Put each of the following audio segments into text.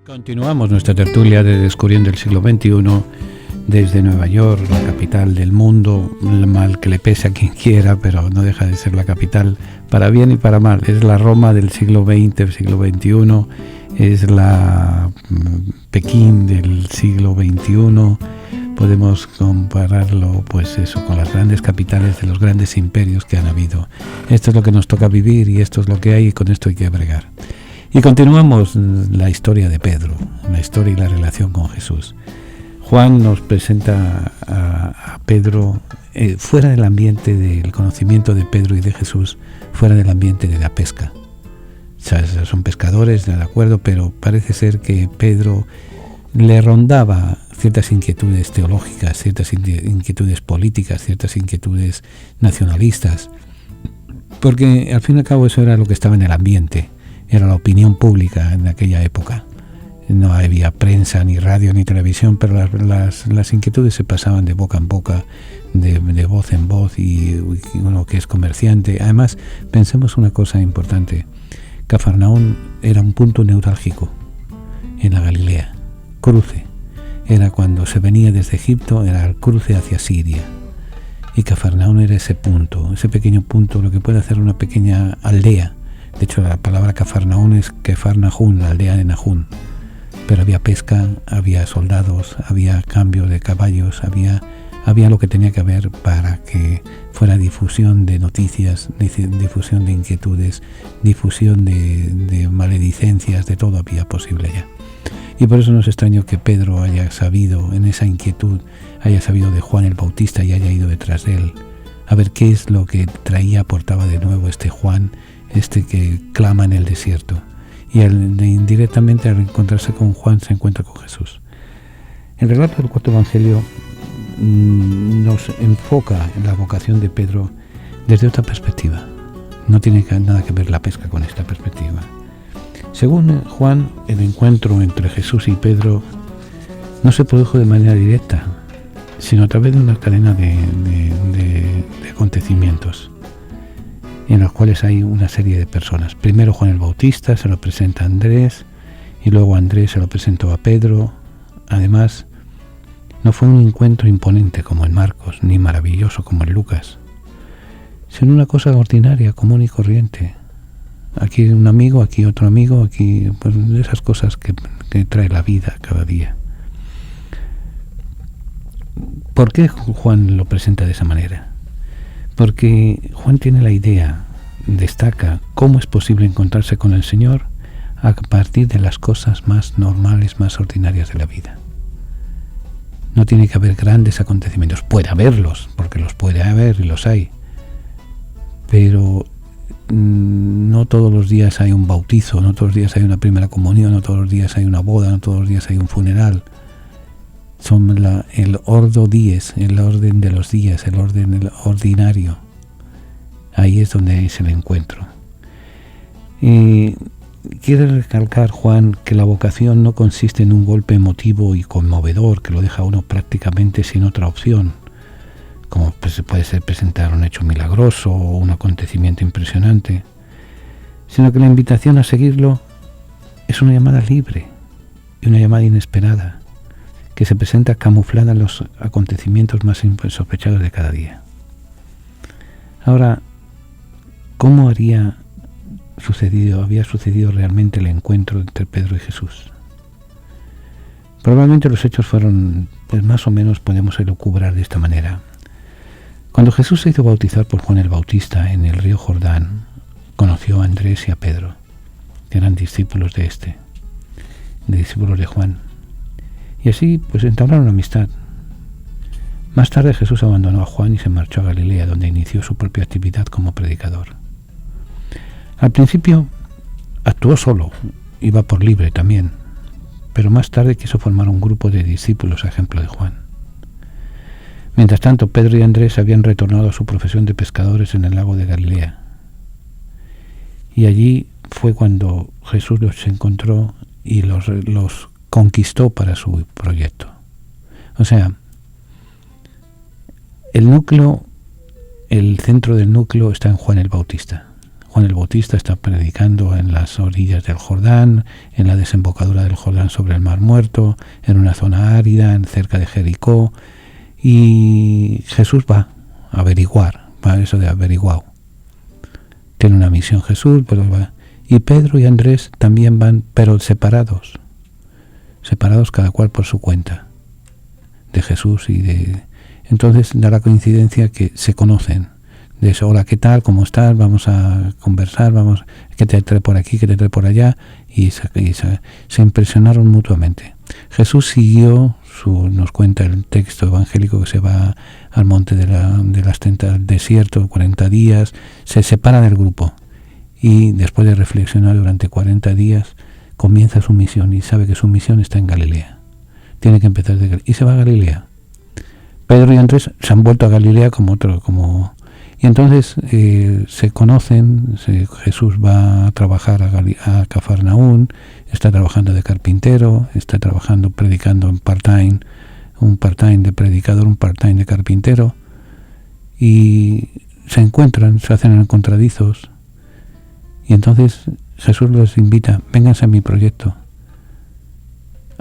Continuamos nuestra tertulia de Descubriendo el siglo XXI desde Nueva York, la capital del mundo, mal que le pese a quien quiera, pero no deja de ser la capital para bien y para mal. Es la Roma del siglo XX, del siglo XXI, es la Pekín del siglo XXI. Podemos compararlo, pues eso, con las grandes capitales de los grandes imperios que han habido. Esto es lo que nos toca vivir y esto es lo que hay y con esto hay que bregar. Y continuamos la historia de Pedro, la historia y la relación con Jesús. Juan nos presenta a Pedro fuera del ambiente del conocimiento de Pedro y de Jesús, fuera del ambiente de la pesca. O sea, son pescadores, de acuerdo, pero parece ser que Pedro le rondaba ciertas inquietudes teológicas, ciertas inquietudes políticas, ciertas inquietudes nacionalistas, porque al fin y al cabo eso era lo que estaba en el ambiente. Era la opinión pública en aquella época. No había prensa, ni radio, ni televisión, pero las inquietudes se pasaban de boca en boca, de voz en voz, y uno que es comerciante. Además, pensemos una cosa importante. Cafarnaún era un punto neurálgico en la Galilea. Cruce. Era cuando se venía desde Egipto, era el cruce hacia Siria. Y Cafarnaún era ese punto, ese pequeño punto, lo que puede hacer una pequeña aldea. De hecho, la palabra Cafarnaún es Kefarnahún, la aldea de Nahún. Pero había pesca, había soldados, había cambio de caballos, había lo que tenía que haber para que fuera difusión de noticias, difusión de inquietudes, difusión de maledicencias, de todo había posible allá. Y por eso no es extraño que Pedro haya sabido, en esa inquietud, haya sabido de Juan el Bautista y haya ido detrás de él, a ver qué es lo que aportaba de nuevo este Juan, que clama en el desierto. Y indirectamente al encontrarse con Juan se encuentra con Jesús. El relato del cuarto evangelio nos enfoca en la vocación de Pedro desde otra perspectiva. No tiene nada que ver la pesca con esta perspectiva. Según Juan, el encuentro entre Jesús y Pedro no se produjo de manera directa, sino a través de una cadena de acontecimientos en los cuales hay una serie de personas. Primero Juan el Bautista se lo presenta a Andrés, y luego Andrés se lo presentó a Pedro. Además, no fue un encuentro imponente como en Marcos, ni maravilloso como en Lucas, sino una cosa ordinaria, común y corriente. Aquí un amigo, aquí otro amigo, aquí, pues, de esas cosas que trae la vida cada día. ¿Por qué Juan lo presenta de esa manera? Porque Juan tiene la idea, destaca cómo es posible encontrarse con el Señor a partir de las cosas más normales, más ordinarias de la vida. No tiene que haber grandes acontecimientos, puede haberlos, porque los puede haber y los hay, pero no todos los días hay un bautizo, no todos los días hay una primera comunión, no todos los días hay una boda, no todos los días hay un funeral. Son el ordo dies, el orden de los días, el ordinario. Ahí es donde es el encuentro. Y quiere recalcar Juan que la vocación no consiste en un golpe emotivo y conmovedor que lo deja a uno prácticamente sin otra opción, como puede ser presentar un hecho milagroso o un acontecimiento impresionante, sino que la invitación a seguirlo es una llamada libre y una llamada inesperada, que se presenta camuflada en los acontecimientos más insospechados de cada día. Ahora, ¿cómo había sucedido realmente el encuentro entre Pedro y Jesús? Probablemente los hechos fueron, pues más o menos podemos elucubrar de esta manera. Cuando Jesús se hizo bautizar por Juan el Bautista en el río Jordán, conoció a Andrés y a Pedro, que eran discípulos discípulos de Juan. Y así pues entablaron amistad. Más tarde Jesús abandonó a Juan y se marchó a Galilea, donde inició su propia actividad como predicador. Al principio actuó solo, iba por libre también, pero más tarde quiso formar un grupo de discípulos a ejemplo de Juan. Mientras tanto, Pedro y Andrés habían retornado a su profesión de pescadores en el lago de Galilea. Y allí fue cuando Jesús los encontró y los conquistó para su proyecto. O sea, el centro del núcleo está en Juan el Bautista. Juan el Bautista está predicando en las orillas del Jordán, en la desembocadura del Jordán sobre el Mar Muerto, en una zona árida, cerca de Jericó, y Jesús va a averiguar, va a eso de averiguado. Tiene una misión Jesús, pero va. Y Pedro y Andrés también van, pero separados cada cual por su cuenta, de Jesús y de... Entonces da la coincidencia que se conocen. De eso, hola, ¿qué tal? ¿Cómo estás? Vamos a conversar, vamos, que te trae por aquí, que te trae por allá, y se impresionaron mutuamente. Jesús siguió, nos cuenta el texto evangélico, que se va al monte al desierto, 40 días, se separa del grupo, y después de reflexionar durante 40 días, comienza su misión, y sabe que su misión está en Galilea. Tiene que empezar y se va a Galilea. Pedro y Andrés se han vuelto a Galilea y entonces se conocen. Jesús va a trabajar a Cafarnaún, está trabajando de carpintero, está trabajando predicando en part-time, un part-time de predicador, un part-time de carpintero, y se encuentran, se hacen encontradizos, y entonces Jesús los invita, vénganse a mi proyecto.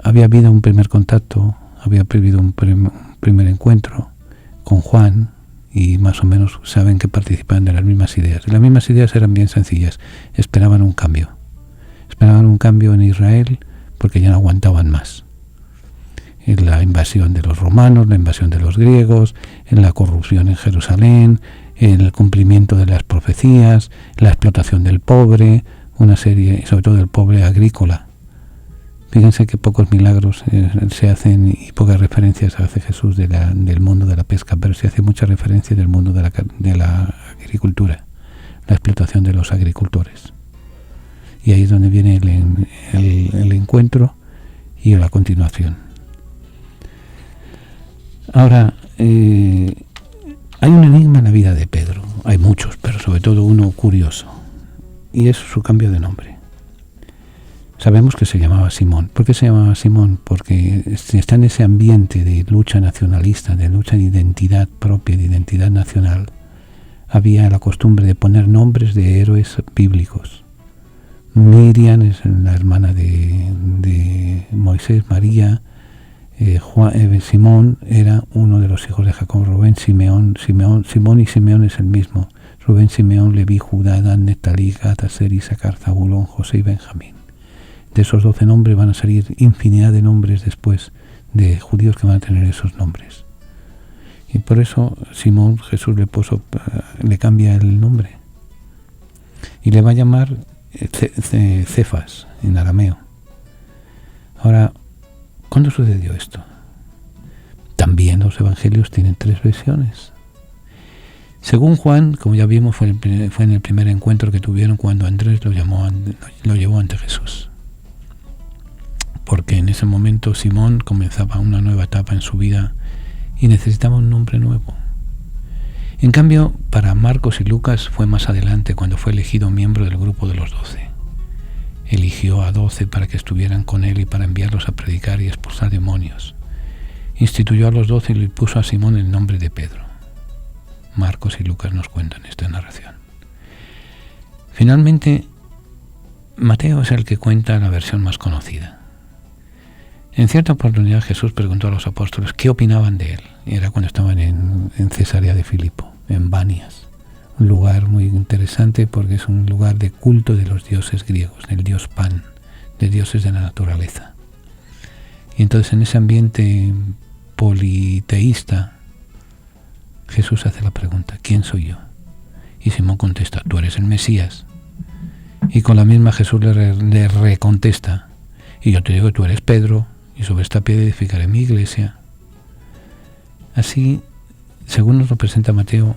Había habido un primer contacto, había habido un primer encuentro con Juan, y más o menos saben que participaban de las mismas ideas. Las mismas ideas eran bien sencillas, esperaban un cambio en Israel, porque ya no aguantaban más. En la invasión de los romanos, la invasión de los griegos, en la corrupción en Jerusalén, en el cumplimiento de las profecías, la explotación del pobre, una serie, sobre todo del pobre agrícola. Fíjense que pocos milagros se hacen y pocas referencias hace Jesús del mundo de la pesca, pero se hace mucha referencia del mundo de la agricultura, la explotación de los agricultores. Y ahí es donde viene el encuentro y la continuación. Ahora, hay un enigma en la vida de Pedro, hay muchos, pero sobre todo uno curioso, y es su cambio de nombre. Sabemos que se llamaba Simón. ¿Por qué se llamaba Simón? Porque está en ese ambiente de lucha nacionalista, de lucha de identidad propia, de identidad nacional. Había la costumbre de poner nombres de héroes bíblicos. Miriam es la hermana de Moisés, María. Simón era uno de los hijos de Jacob, Rubén, Simón y Simeón es el mismo. Rubén, Simeón, Leví, Judá, Dan, Neftalí, Gad, Aser, Isaacar, Zabulón, José y Benjamín. De esos 12 nombres van a salir infinidad de nombres después, de judíos que van a tener esos nombres. Y por eso Simón, Jesús le cambia el nombre. Y le va a llamar Cefas, en arameo. Ahora, ¿cuándo sucedió esto? También los evangelios tienen 3 versiones. Según Juan, como ya vimos, fue en el primer encuentro que tuvieron cuando Andrés lo llevó ante Jesús. Porque en ese momento Simón comenzaba una nueva etapa en su vida y necesitaba un nombre nuevo. En cambio, para Marcos y Lucas fue más adelante, cuando fue elegido miembro del grupo de los 12. Eligió a 12 para que estuvieran con él y para enviarlos a predicar y expulsar demonios. Instituyó a los 12 y le puso a Simón el nombre de Pedro. Marcos y Lucas nos cuentan esta narración. Finalmente, Mateo es el que cuenta la versión más conocida. En cierta oportunidad Jesús preguntó a los apóstoles qué opinaban de él. Era cuando estaban en Cesarea de Filipo, en Banias, un lugar muy interesante porque es un lugar de culto de los dioses griegos, del dios Pan, de dioses de la naturaleza. Y entonces en ese ambiente politeísta, Jesús hace la pregunta, ¿quién soy yo? Y Simón contesta, tú eres el Mesías. Y con la misma Jesús le recontesta, y yo te digo que tú eres Pedro, y sobre esta piedra edificaré mi iglesia. Así, según nos lo presenta Mateo,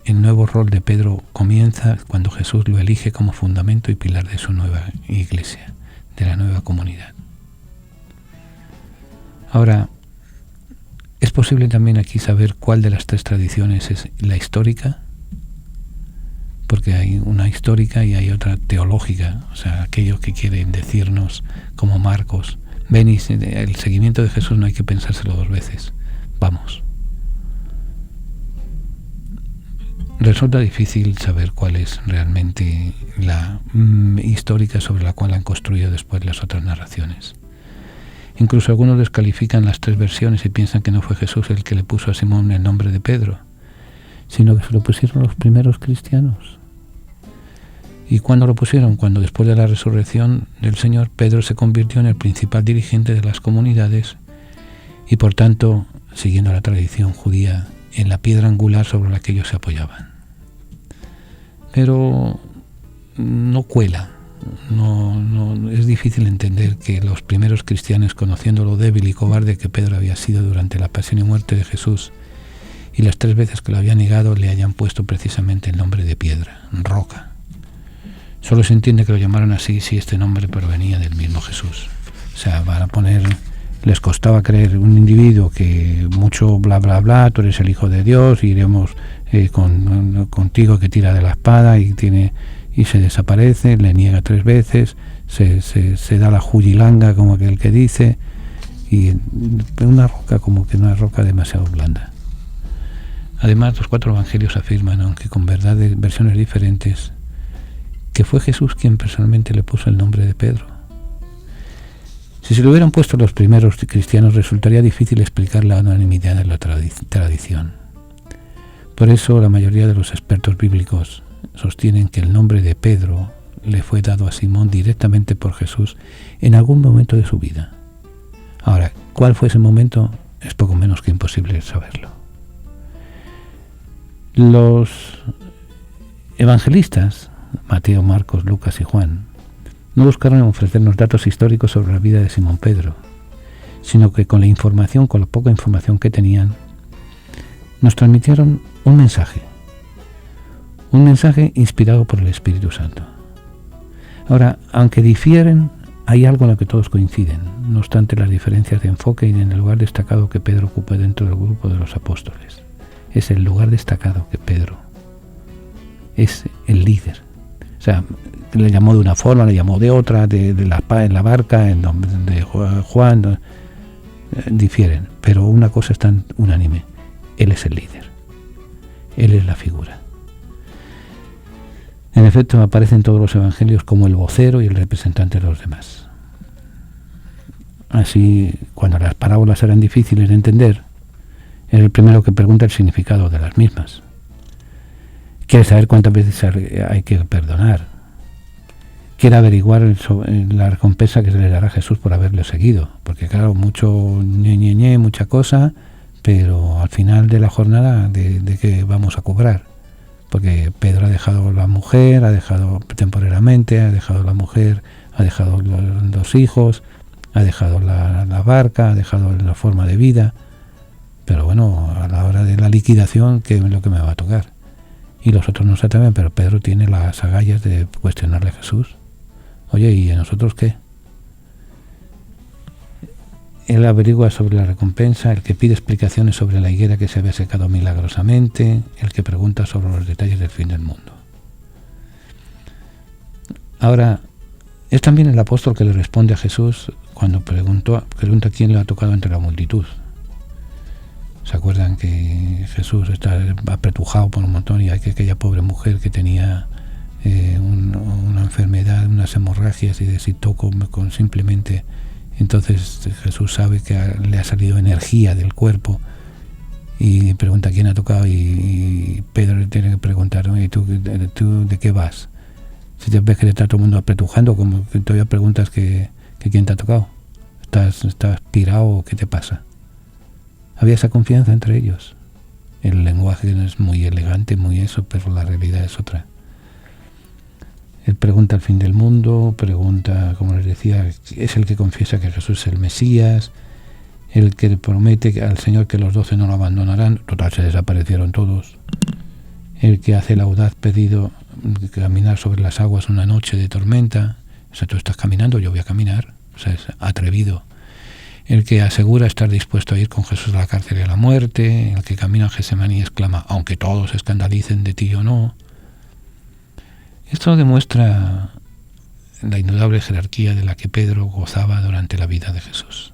el nuevo rol de Pedro comienza cuando Jesús lo elige como fundamento y pilar de su nueva iglesia, de la nueva comunidad. Ahora, es posible también aquí saber cuál de las 3 tradiciones es la histórica, porque hay una histórica y hay otra teológica, o sea, aquellos que quieren decirnos, como Marcos, ven, y el seguimiento de Jesús no hay que pensárselo 2 veces, vamos. resulta difícil saber cuál es realmente la histórica sobre la cual han construido después las otras narraciones. Incluso algunos descalifican las 3 versiones y piensan que no fue Jesús el que le puso a Simón el nombre de Pedro, sino que se lo pusieron los primeros cristianos. ¿Y cuándo lo pusieron? Cuando después de la resurrección del Señor, Pedro se convirtió en el principal dirigente de las comunidades y, por tanto, siguiendo la tradición judía, en la piedra angular sobre la que ellos se apoyaban. Pero no cuela, no es difícil entender que los primeros cristianos, conociendo lo débil y cobarde que Pedro había sido durante la pasión y muerte de Jesús, y las 3 veces que lo había negado, le hayan puesto precisamente el nombre de piedra, roca. Solo se entiende que lo llamaron así si este nombre provenía del mismo Jesús. O sea, van a poner... Les costaba creer un individuo que mucho bla bla bla, tú eres el Hijo de Dios, iremos contigo, que tira de la espada y se desaparece, le niega 3 veces, se da la jujilanga como aquel que dice, y una roca como que una roca demasiado blanda. Además, los 4 evangelios afirman, aunque con versiones diferentes, que fue Jesús quien personalmente le puso el nombre de Pedro. Si se lo hubieran puesto los primeros cristianos, resultaría difícil explicar la unanimidad de la tradición. Por eso la mayoría de los expertos bíblicos sostienen que el nombre de Pedro le fue dado a Simón directamente por Jesús en algún momento de su vida. Ahora, ¿cuál fue ese momento? Es poco menos que imposible saberlo. Los evangelistas, Mateo, Marcos, Lucas y Juan, no buscaron ofrecernos datos históricos sobre la vida de Simón Pedro, sino que con la poca información que tenían, nos transmitieron un mensaje inspirado por el Espíritu Santo. Ahora, aunque difieren, hay algo en lo que todos coinciden, no obstante las diferencias de enfoque y en el lugar destacado que Pedro ocupa dentro del grupo de los apóstoles. Es el lugar destacado que Pedro es el líder. O sea, le llamó de una forma, le llamó de otra, en la barca, en de Juan, difieren, pero una cosa es tan unánime: él es el líder, él es la figura. En efecto, aparece en todos los evangelios como el vocero y el representante de los demás. Así, cuando las parábolas eran difíciles de entender, era el primero que pregunta el significado de las mismas. Quiere saber cuántas veces hay que perdonar. Quiere averiguar la recompensa que se le dará a Jesús por haberlo seguido. Porque claro, mucho mucha cosa, pero al final de la jornada, ¿de qué vamos a cobrar? Porque Pedro ha dejado la mujer, ha dejado temporalmente, ha dejado la mujer, ha dejado los hijos, ha dejado la barca, ha dejado la forma de vida. Pero bueno, a la hora de la liquidación, ¿qué es lo que me va a tocar? Y los otros no se atreven, pero Pedro tiene las agallas de cuestionarle a Jesús. Oye, ¿y a nosotros qué? Él averigua sobre la recompensa, el que pide explicaciones sobre la higuera que se había secado milagrosamente, el que pregunta sobre los detalles del fin del mundo. Ahora, es también el apóstol que le responde a Jesús cuando pregunta quién le ha tocado entre la multitud. ¿Se acuerdan que Jesús está apretujado por un montón y hay que aquella pobre mujer que tenía una enfermedad, unas hemorragias, y de si toco con simplemente... Entonces Jesús sabe que le ha salido energía del cuerpo y pregunta quién ha tocado, y Pedro le tiene que preguntar: oye, ¿tú de qué vas? Si te ves que te está todo el mundo apretujando, como que todavía preguntas que quién te ha tocado. ¿Estás pirado o qué te pasa? Había esa confianza entre ellos. El lenguaje no es muy elegante, muy eso, pero la realidad es otra. Él pregunta el fin del mundo, pregunta, como les decía, es el que confiesa que Jesús es el Mesías, el que promete al Señor que los 12 no lo abandonarán, total, se desaparecieron todos, el que hace el audaz pedido de caminar sobre las aguas una noche de tormenta, o sea, tú estás caminando, yo voy a caminar, o sea, es atrevido, el que asegura estar dispuesto a ir con Jesús a la cárcel y a la muerte, el que camina en Getsemaní y exclama: aunque todos se escandalicen de ti o no. Esto demuestra la indudable jerarquía de la que Pedro gozaba durante la vida de Jesús.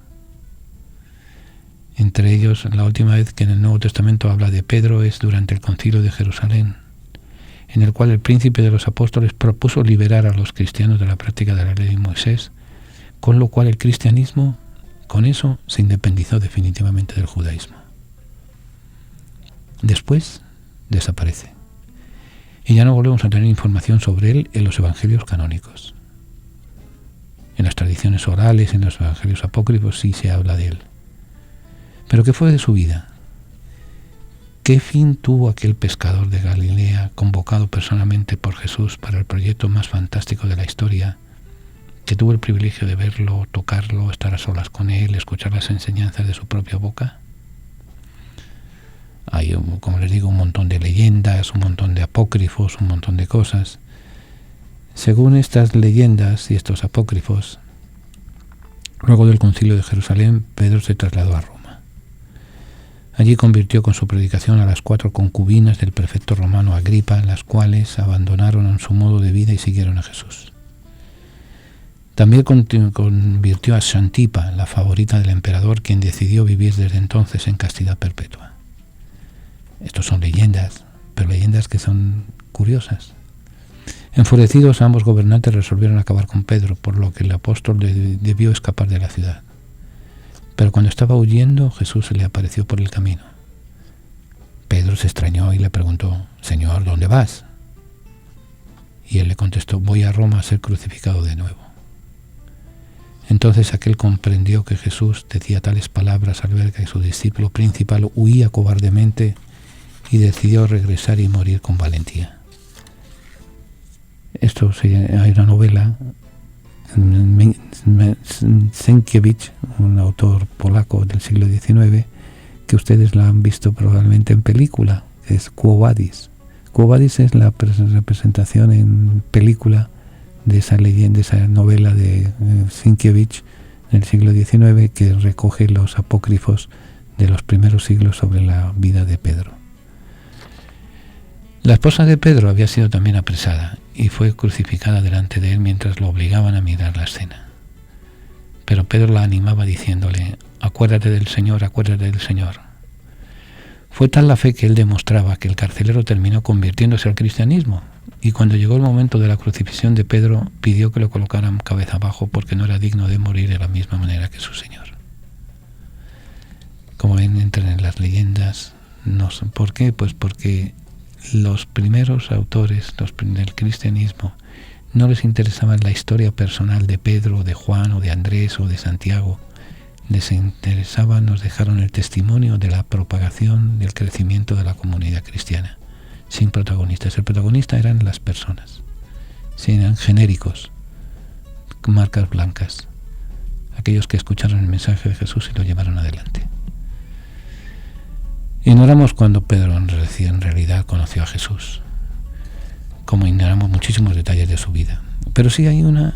Entre ellos, la última vez que en el Nuevo Testamento habla de Pedro es durante el Concilio de Jerusalén, en el cual el príncipe de los apóstoles propuso liberar a los cristianos de la práctica de la ley de Moisés, con lo cual el cristianismo, con eso, se independizó definitivamente del judaísmo. Después desaparece. Y ya no volvemos a tener información sobre él en los evangelios canónicos. En las tradiciones orales, en los evangelios apócrifos, sí se habla de él. Pero ¿qué fue de su vida? ¿Qué fin tuvo aquel pescador de Galilea, convocado personalmente por Jesús para el proyecto más fantástico de la historia, que tuvo el privilegio de verlo, tocarlo, estar a solas con él, escuchar las enseñanzas de su propia boca? Hay, como les digo, un montón de leyendas, un montón de apócrifos, un montón de cosas. Según estas leyendas y estos apócrifos, luego del Concilio de Jerusalén, Pedro se trasladó a Roma. Allí convirtió con su predicación a las 4 concubinas del prefecto romano Agripa, las cuales abandonaron su modo de vida y siguieron a Jesús. También convirtió a Xantipa, la favorita del emperador, quien decidió vivir desde entonces en castidad perpetua. Estos son leyendas, pero leyendas que son curiosas. Enfurecidos, ambos gobernantes resolvieron acabar con Pedro, por lo que el apóstol debió escapar de la ciudad. Pero cuando estaba huyendo, Jesús se le apareció por el camino. Pedro se extrañó y le preguntó: «Señor, ¿dónde vas?». Y él le contestó: «Voy a Roma a ser crucificado de nuevo». Entonces aquel comprendió que Jesús decía tales palabras al ver que su discípulo principal huía cobardemente y decidió regresar y morir con valentía. Hay una novela, Sienkiewicz, un autor polaco del siglo XIX, que ustedes la han visto probablemente en película, que es Quo Vadis. Quo Vadis es la representación en película de esa leyenda, esa novela de Sienkiewicz del siglo XIX, que recoge los apócrifos de los primeros siglos sobre la vida de Pedro. La esposa de Pedro había sido también apresada y fue crucificada delante de él mientras lo obligaban a mirar la escena. Pero Pedro la animaba diciéndole: «Acuérdate del Señor, acuérdate del Señor». Fue tal la fe que él demostraba que el carcelero terminó convirtiéndose al cristianismo, y cuando llegó el momento de la crucifixión de Pedro, pidió que lo colocaran cabeza abajo porque no era digno de morir de la misma manera que su Señor. Como ven, entran en las leyendas. No sé por qué, pues porque los primeros autores del cristianismo no les interesaba la historia personal de Pedro, de Juan, o de Andrés, o de Santiago. Les interesaba, nos dejaron el testimonio de la propagación, del crecimiento de la comunidad cristiana, sin protagonistas. El protagonista eran las personas, eran genéricos, marcas blancas, aquellos que escucharon el mensaje de Jesús y lo llevaron adelante. Ignoramos cuando Pedro en realidad conoció a Jesús, como ignoramos muchísimos detalles de su vida. Pero sí hay una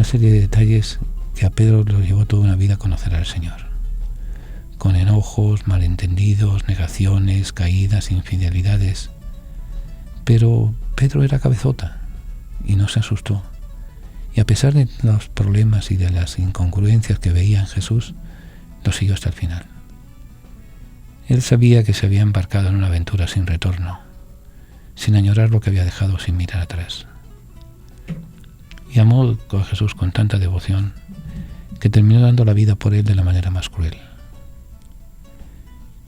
serie de detalles que a Pedro lo llevó toda una vida a conocer al Señor, con enojos, malentendidos, negaciones, caídas, infidelidades. Pero Pedro era cabezota y no se asustó. Y a pesar de los problemas y de las incongruencias que veía en Jesús, lo siguió hasta el final. Él sabía que se había embarcado en una aventura sin retorno, sin añorar lo que había dejado, sin mirar atrás. Y amó a Jesús con tanta devoción que terminó dando la vida por él de la manera más cruel.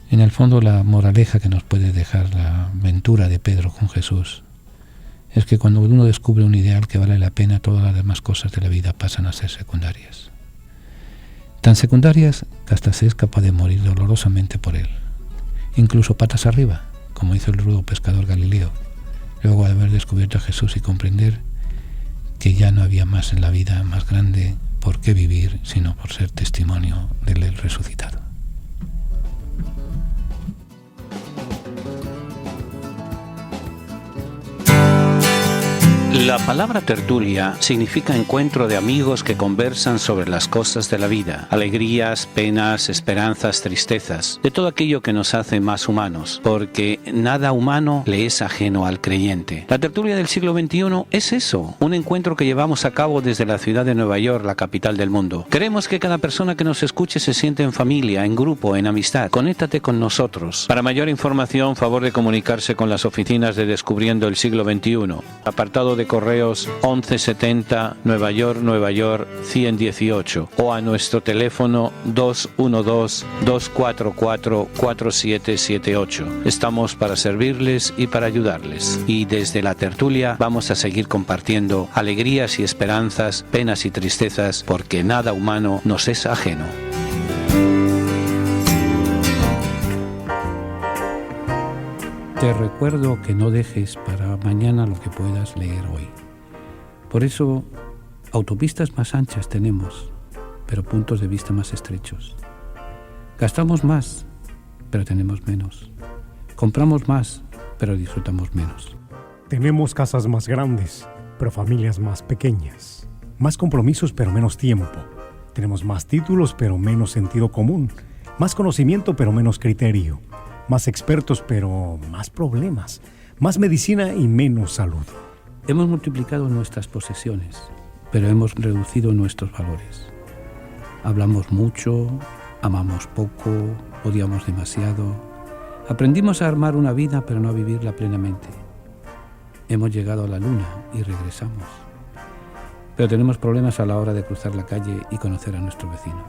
En el fondo, la moraleja que nos puede dejar la aventura de Pedro con Jesús es que cuando uno descubre un ideal que vale la pena, todas las demás cosas de la vida pasan a ser secundarias. Tan secundarias que hasta se es capaz de morir dolorosamente por él, incluso patas arriba, como hizo el rudo pescador Galileo, luego de haber descubierto a Jesús y comprender que ya no había más en la vida más grande por qué vivir, sino por ser testimonio del resucitado. La palabra tertulia significa encuentro de amigos que conversan sobre las cosas de la vida, alegrías, penas, esperanzas, tristezas, de todo aquello que nos hace más humanos, porque nada humano le es ajeno al creyente. La tertulia del siglo XXI es eso, un encuentro que llevamos a cabo desde la ciudad de Nueva York, la capital del mundo. Queremos que cada persona que nos escuche se sienta en familia, en grupo, en amistad. Conéctate con nosotros. Para mayor información, favor de comunicarse con las oficinas de Descubriendo el Siglo XXI. Apartado de correos 1170 Nueva York 118 o a nuestro teléfono 212-244-4778. Estamos para servirles y para ayudarles. Y desde la tertulia vamos a seguir compartiendo alegrías y esperanzas, penas y tristezas, porque nada humano nos es ajeno. Te recuerdo que no dejes para mañana lo que puedas leer hoy. Por eso, autopistas más anchas tenemos, pero puntos de vista más estrechos. Gastamos más, pero tenemos menos. Compramos más, pero disfrutamos menos. Tenemos casas más grandes, pero familias más pequeñas. Más compromisos, pero menos tiempo. Tenemos más títulos, pero menos sentido común. Más conocimiento, pero menos criterio. Más expertos, pero más problemas. Más medicina y menos salud. Hemos multiplicado nuestras posesiones, pero hemos reducido nuestros valores. Hablamos mucho, amamos poco, odiamos demasiado. Aprendimos a armar una vida, pero no a vivirla plenamente. Hemos llegado a la luna y regresamos. Pero tenemos problemas a la hora de cruzar la calle y conocer a nuestro vecino.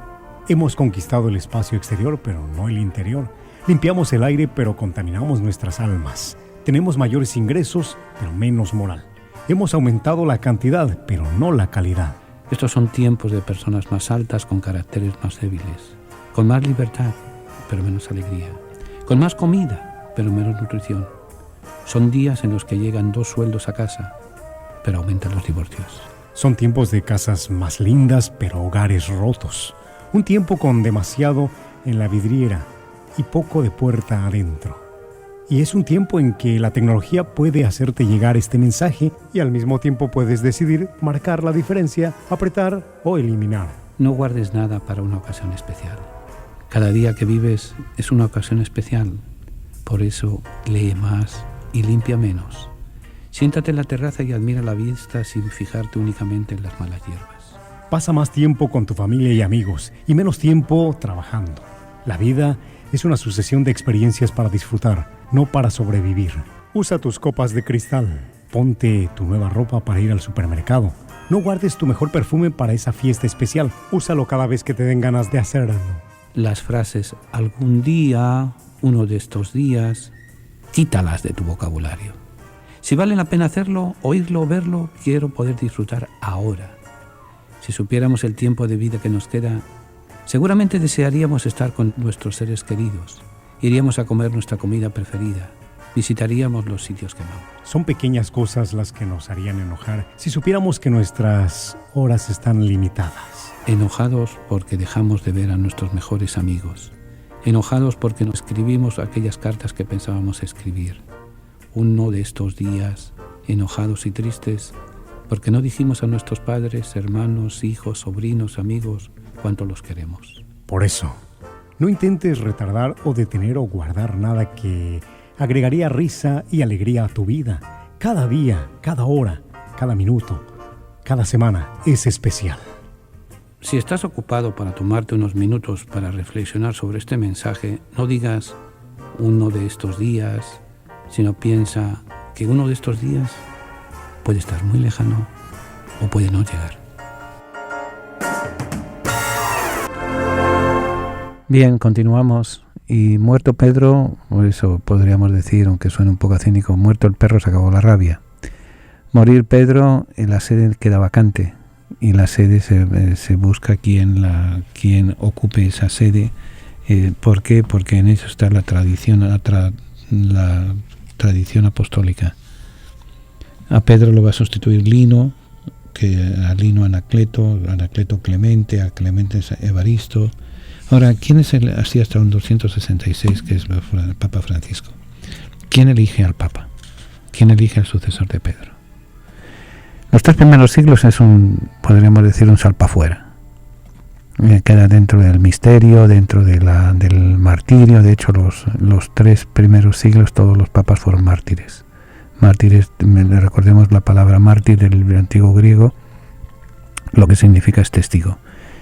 Hemos conquistado el espacio exterior, pero no el interior. Limpiamos el aire, pero contaminamos nuestras almas. Tenemos mayores ingresos, pero menos moral. Hemos aumentado la cantidad, pero no la calidad. Estos son tiempos de personas más altas con caracteres más débiles, con más libertad, pero menos alegría, con más comida, pero menos nutrición. Son días en los que llegan 2 sueldos a casa, pero aumentan los divorcios. Son tiempos de casas más lindas, pero hogares rotos. Un tiempo con demasiado en la vidriera y poco de puerta adentro. Y es un tiempo en que la tecnología puede hacerte llegar este mensaje y al mismo tiempo puedes decidir marcar la diferencia, apretar o eliminar. No guardes nada para una ocasión especial. Cada día que vives es una ocasión especial. Por eso lee más y limpia menos. Siéntate en la terraza y admira la vista sin fijarte únicamente en las malas hierbas. Pasa más tiempo con tu familia y amigos y menos tiempo trabajando. La vida es una sucesión de experiencias para disfrutar, no para sobrevivir. Usa tus copas de cristal. Ponte tu nueva ropa para ir al supermercado. No guardes tu mejor perfume para esa fiesta especial. Úsalo cada vez que te den ganas de hacerlo. Las frases algún día, uno de estos días, quítalas de tu vocabulario. Si vale la pena hacerlo, oírlo o verlo, quiero poder disfrutar ahora. Si supiéramos el tiempo de vida que nos queda, seguramente desearíamos estar con nuestros seres queridos. Iríamos a comer nuestra comida preferida. Visitaríamos los sitios que amamos. Son pequeñas cosas las que nos harían enojar si supiéramos que nuestras horas están limitadas. Enojados porque dejamos de ver a nuestros mejores amigos. Enojados porque no escribimos aquellas cartas que pensábamos escribir. Uno de estos días, enojados y tristes, porque no dijimos a nuestros padres, hermanos, hijos, sobrinos, amigos, cuánto los queremos. Por eso, no intentes retardar o detener o guardar nada que agregaría risa y alegría a tu vida. Cada día, cada hora, cada minuto, cada semana es especial. Si estás ocupado para tomarte unos minutos para reflexionar sobre este mensaje, no digas uno de estos días, sino piensa que uno de estos días puede estar muy lejano o puede no llegar. Bien, continuamos. Y muerto Pedro, o eso podríamos decir, aunque suene un poco cínico, muerto el perro se acabó la rabia. Morir Pedro, la sede queda vacante y la sede se busca quien ocupe esa sede. ¿Por qué? Porque en eso está la tradición apostólica. A Pedro lo va a sustituir Lino, a Lino Anacleto Clemente, a Clemente Evaristo. Ahora, ¿quién es así hasta un 266, que es el Papa Francisco? ¿Quién elige al Papa? ¿Quién elige al sucesor de Pedro? Los 3 primeros siglos es podríamos decir, un salpafuera. Queda dentro del misterio, dentro de del martirio. De hecho, los 3 primeros siglos todos los papas fueron mártires. Mártires, recordemos la palabra mártir del antiguo griego, lo que significa es testigo.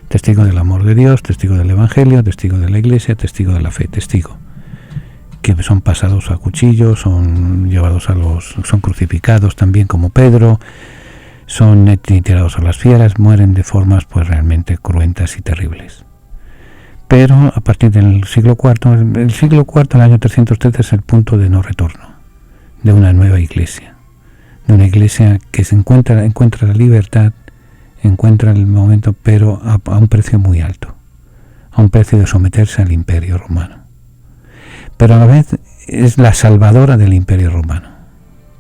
Testigo del amor de Dios, testigo del Evangelio, testigo de la Iglesia, testigo de la fe, testigo. Que son pasados a cuchillo, son llevados son crucificados también como Pedro, son tirados a las fieras, mueren de formas pues realmente cruentas y terribles. Pero a partir del siglo IV, el año 313 es el punto de no retorno de una nueva iglesia, de una iglesia que encuentra la libertad, encuentra el momento, pero a un precio muy alto, a un precio de someterse al Imperio Romano. Pero a la vez es la salvadora del Imperio Romano,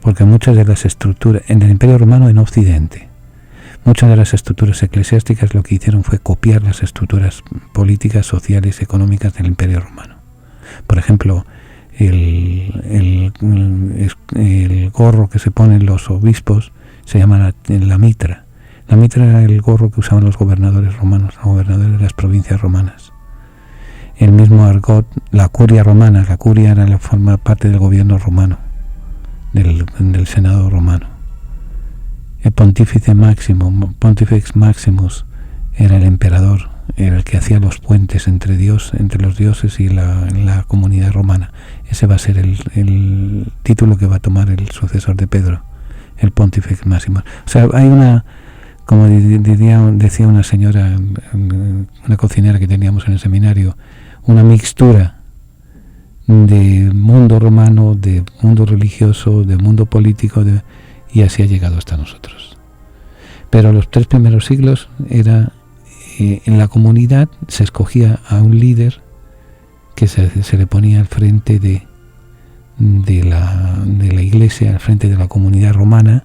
porque muchas de las estructuras en el Imperio Romano en Occidente, muchas de las estructuras eclesiásticas lo que hicieron fue copiar las estructuras políticas, sociales, económicas del Imperio Romano. Por ejemplo, el gorro que se ponen los obispos se llama la mitra. La mitra era el gorro que usaban los gobernadores romanos, los gobernadores de las provincias romanas. El mismo argot, la curia romana, la curia era la forma parte del gobierno romano, del senado romano. El pontífice máximo, Pontifex Maximus, era el emperador, era el que hacía los puentes entre los dioses y la comunidad romana. Ese va a ser el título que va a tomar el sucesor de Pedro, el Pontifex Maximus. O sea, hay como decía una señora, una cocinera que teníamos en el seminario, una mixtura de mundo romano, de mundo religioso, de mundo político, y así ha llegado hasta nosotros. Pero los 3 primeros siglos era en la comunidad se escogía a un líder que se le ponía al frente de la iglesia, al frente de la comunidad romana,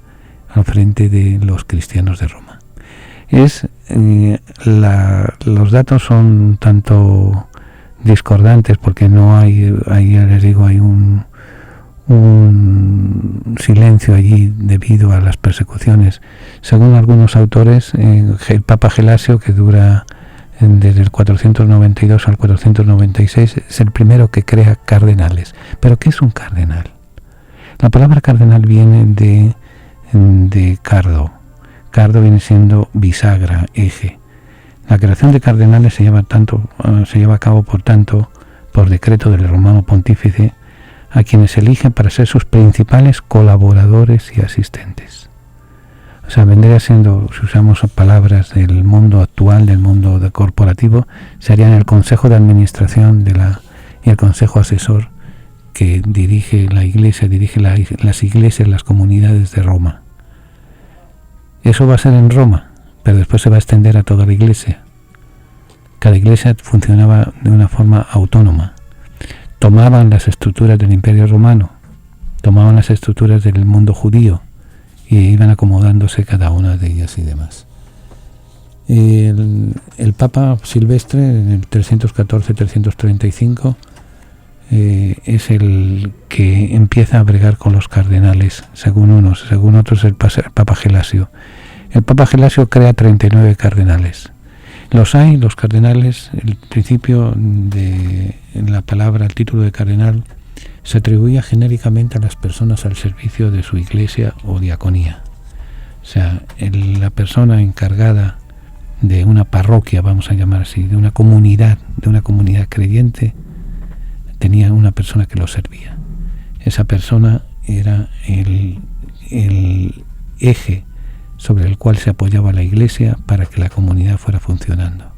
al frente de los cristianos de Roma. Los datos son tanto discordantes porque no hay, ahí les digo, hay un silencio allí debido a las persecuciones. Según algunos autores, el Papa Gelasio, que dura desde el 492 al 496, es el primero que crea cardenales. ¿Pero qué es un cardenal? La palabra cardenal viene de cardo. Cardo viene siendo bisagra, eje. La creación de cardenales se lleva a cabo, por tanto, por decreto del romano pontífice, a quienes eligen para ser sus principales colaboradores y asistentes. O sea, vendría siendo, si usamos palabras del mundo actual, del mundo corporativo, serían el Consejo de Administración y el Consejo Asesor que dirige la Iglesia, las iglesias, las comunidades de Roma. Eso va a ser en Roma, pero después se va a extender a toda la Iglesia. Cada iglesia funcionaba de una forma autónoma. Tomaban las estructuras del Imperio Romano, tomaban las estructuras del mundo judío y iban acomodándose cada una de ellas y demás. El Papa Silvestre, en el 314-335, es el que empieza a bregar con los cardenales, según unos, según otros el Papa Gelasio. El Papa Gelasio crea 39 cardenales. Los cardenales, el principio de la palabra, el título de cardenal, se atribuía genéricamente a las personas al servicio de su iglesia o diaconía. O sea, la persona encargada de una parroquia, vamos a llamar así, de una comunidad creyente, tenía una persona que lo servía. Esa persona era el eje sobre el cual se apoyaba la iglesia para que la comunidad fuera funcionando.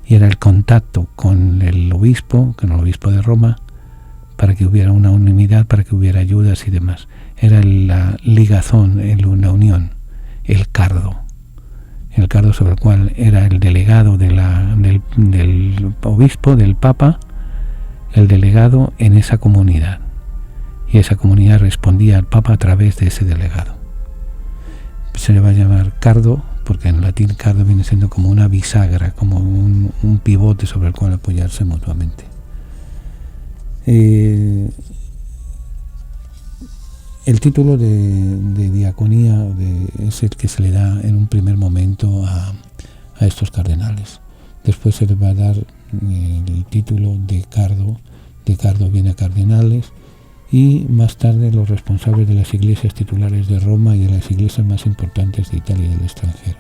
Y era el contacto con el obispo de Roma, para que hubiera una unidad, para que hubiera ayudas y demás. Era la ligazón, la unión, el cardo sobre el cual era el delegado del obispo, del papa, el delegado en esa comunidad. Y esa comunidad respondía al papa a través de ese delegado. Se le va a llamar cardo, porque en latín cardo viene siendo como una bisagra, como un pivote sobre el cual apoyarse mutuamente. El título de diaconía es el que se le da en un primer momento a estos cardenales. Después se les va a dar el título de cardo. De cardo viene a cardenales, y más tarde los responsables de las iglesias titulares de Roma y de las iglesias más importantes de Italia y del extranjero.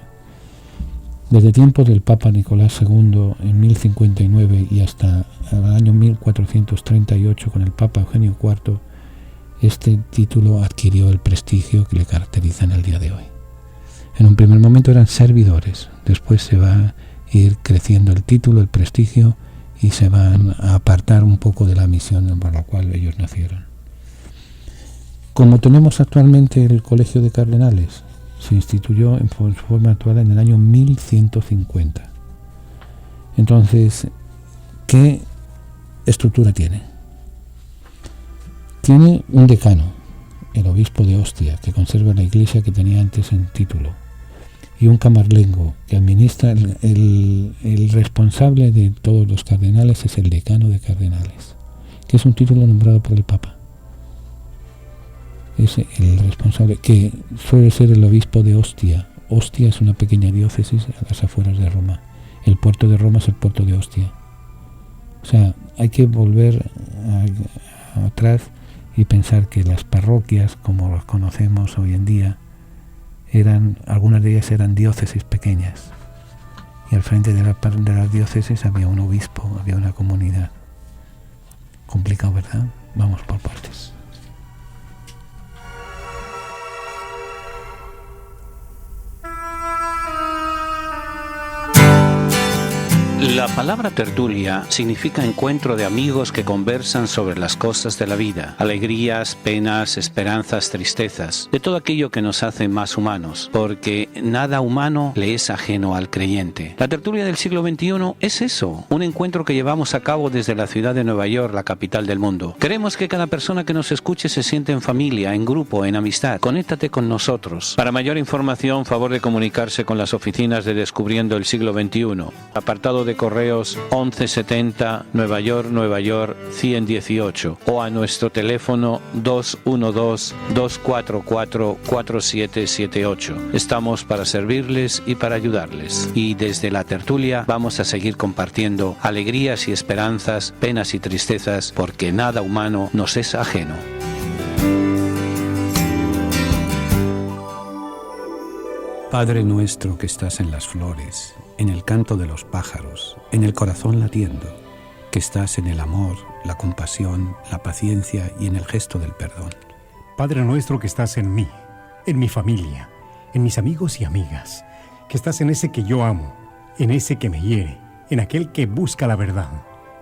Desde tiempos del Papa Nicolás II en 1059 y hasta el año 1438 con el Papa Eugenio IV, este título adquirió el prestigio que le caracteriza en el día de hoy. En un primer momento eran servidores, después se va a ir creciendo el título, el prestigio, y se van a apartar un poco de la misión para la cual ellos nacieron. Como tenemos actualmente el Colegio de Cardenales, se instituyó en su forma actual en el año 1150. Entonces, ¿qué estructura tiene? Tiene un decano, el obispo de Ostia, que conserva la iglesia que tenía antes en título, y un camarlengo que administra. El responsable de todos los cardenales es el decano de cardenales, que es un título nombrado por el Papa. Es el responsable, que suele ser el obispo de Ostia. Ostia es una pequeña diócesis a las afueras de Roma. El puerto de Roma es el puerto de Ostia. O sea, hay que volver atrás y pensar que las parroquias, como las conocemos hoy en día, algunas de ellas eran diócesis pequeñas, y al frente de las diócesis había un obispo, había una comunidad. Complicado, ¿verdad? Vamos por partes. La palabra tertulia significa encuentro de amigos que conversan sobre las cosas de la vida, alegrías, penas, esperanzas, tristezas, de todo aquello que nos hace más humanos, porque nada humano le es ajeno al creyente. La tertulia del siglo XXI es eso, un encuentro que llevamos a cabo desde la ciudad de Nueva York, la capital del mundo. Queremos que cada persona que nos escuche se sienta en familia, en grupo, en amistad. Conéctate con nosotros. Para mayor información, favor de comunicarse con las oficinas de Descubriendo el Siglo XXI. Apartado de correos 1170 Nueva York 118, o a nuestro teléfono 212-244-4778. Estamos para servirles y para ayudarles. Y desde la tertulia vamos a seguir compartiendo alegrías y esperanzas, penas y tristezas, porque nada humano nos es ajeno. Padre nuestro que estás en las flores, en el canto de los pájaros, en el corazón latiendo, que estás en el amor, la compasión, la paciencia y en el gesto del perdón. Padre nuestro que estás en mí, en mi familia, en mis amigos y amigas, que estás en ese que yo amo, en ese que me hiere, en aquel que busca la verdad.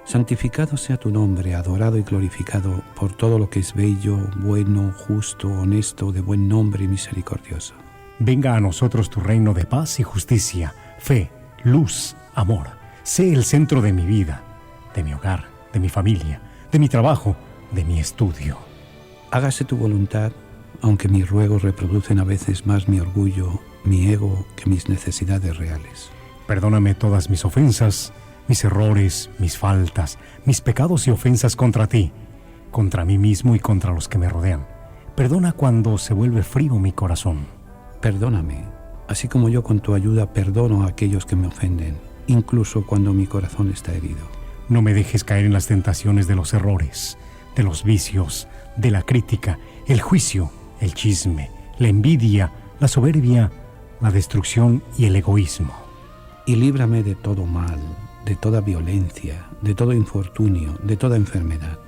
Santificado sea tu nombre, adorado y glorificado por todo lo que es bello, bueno, justo, honesto, de buen nombre y misericordioso. Venga a nosotros tu reino de paz y justicia, fe, luz, amor. Sé el centro de mi vida, de mi hogar, de mi familia, de mi trabajo, de mi estudio. Hágase tu voluntad, aunque mis ruegos reproducen a veces más mi orgullo, mi ego, que mis necesidades reales. Perdóname todas mis ofensas, mis errores, mis faltas, mis pecados y ofensas contra ti, contra mí mismo y contra los que me rodean. Perdona cuando se vuelve frío mi corazón. Perdóname, así como yo con tu ayuda perdono a aquellos que me ofenden, incluso cuando mi corazón está herido. No me dejes caer en las tentaciones de los errores, de los vicios, de la crítica, el juicio, el chisme, la envidia, la soberbia, la destrucción y el egoísmo. Y líbrame de todo mal, de toda violencia, de todo infortunio, de toda enfermedad.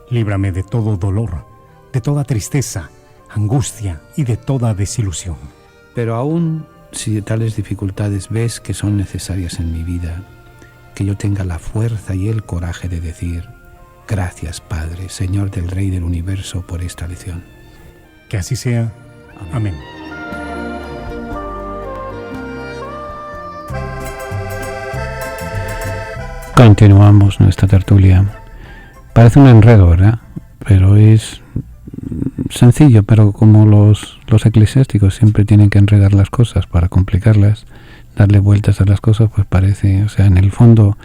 Líbrame de todo dolor, de toda tristeza, angustia y de toda desilusión. Pero aún si de tales dificultades ves que son necesarias en mi vida, que yo tenga la fuerza y el coraje de decir: gracias, Padre, Señor del Rey del Universo, por esta lección. Que así sea. Amén. Continuamos nuestra tertulia. Parece un enredo, ¿verdad? Pero es sencillo, pero como los eclesiásticos siempre tienen que enredar las cosas para complicarlas, darle vueltas a las cosas, pues parece, o sea, en el fondo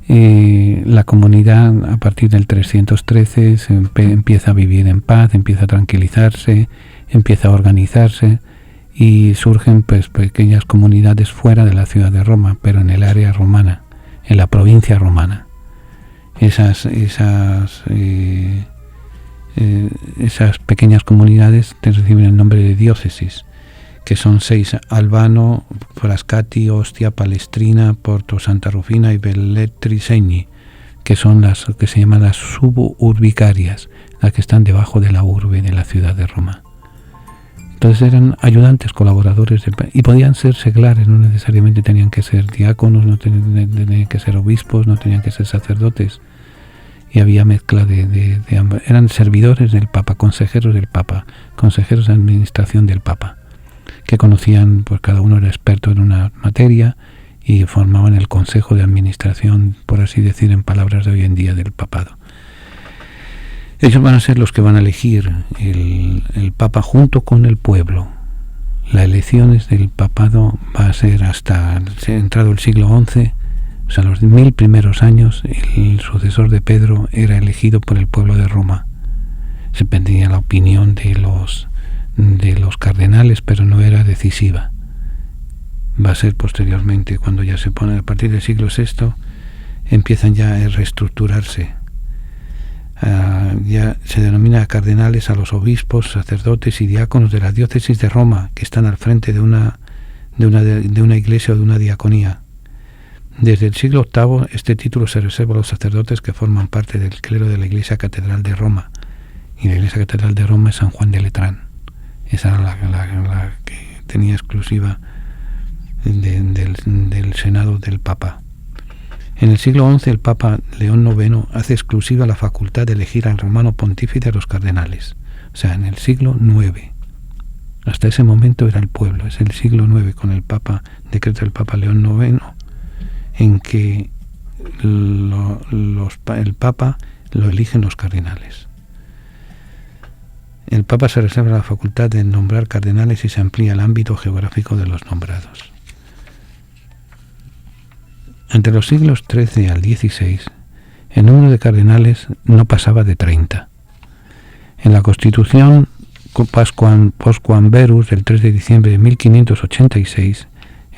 La comunidad a partir del 313 empieza a vivir en paz, empieza a tranquilizarse, empieza a organizarse y surgen pues pequeñas comunidades fuera de la ciudad de Roma, pero en el área romana, en la provincia romana. Esas pequeñas comunidades reciben el nombre de diócesis, que son 6: Albano, Frascati, Ostia, Palestrina, Porto Santa Rufina y Velletri Segni, que son las que se llaman las suburbicarias, las que están debajo de la urbe de la ciudad de Roma. Entonces eran ayudantes, colaboradores, y podían ser seglares, no necesariamente tenían que ser diáconos, no tenían que ser obispos, no tenían que ser sacerdotes, y había mezcla de ambos. Eran servidores del Papa, consejeros del Papa, consejeros de administración del Papa, que conocían, pues cada uno era experto en una materia y formaban el consejo de administración, por así decir, en palabras de hoy en día, del papado. Ellos van a ser los que van a elegir el Papa junto con el pueblo. Las elecciones del papado va a ser hasta entrado el siglo XI, o sea, los 1000 primeros años, el sucesor de Pedro era elegido por el pueblo de Roma. Se pedía la opinión de los cardenales, pero no era decisiva. Va a ser posteriormente, cuando ya se pone a partir del siglo VI, empiezan ya a reestructurarse. Ya se denomina cardenales a los obispos, sacerdotes y diáconos de la diócesis de Roma, que están al frente de una iglesia o de una diaconía. Desde el siglo VIII este título se reserva a los sacerdotes que forman parte del clero de la Iglesia Catedral de Roma, y la Iglesia Catedral de Roma es San Juan de Letrán. Esa era la que tenía exclusiva del Senado del Papa. En el siglo XI el Papa León IX hace exclusiva la facultad de elegir al romano pontífice a los cardenales. O sea, en el siglo IX. Hasta ese momento era el pueblo. Es el siglo IX con el Papa, decreto del Papa León IX, en que el Papa lo eligen los cardenales. El Papa se reserva la facultad de nombrar cardenales y se amplía el ámbito geográfico de los nombrados. Entre los siglos XIII al XVI, el número de cardenales no pasaba de 30. En la Constitución Pascuam Verus del 3 de diciembre de 1586,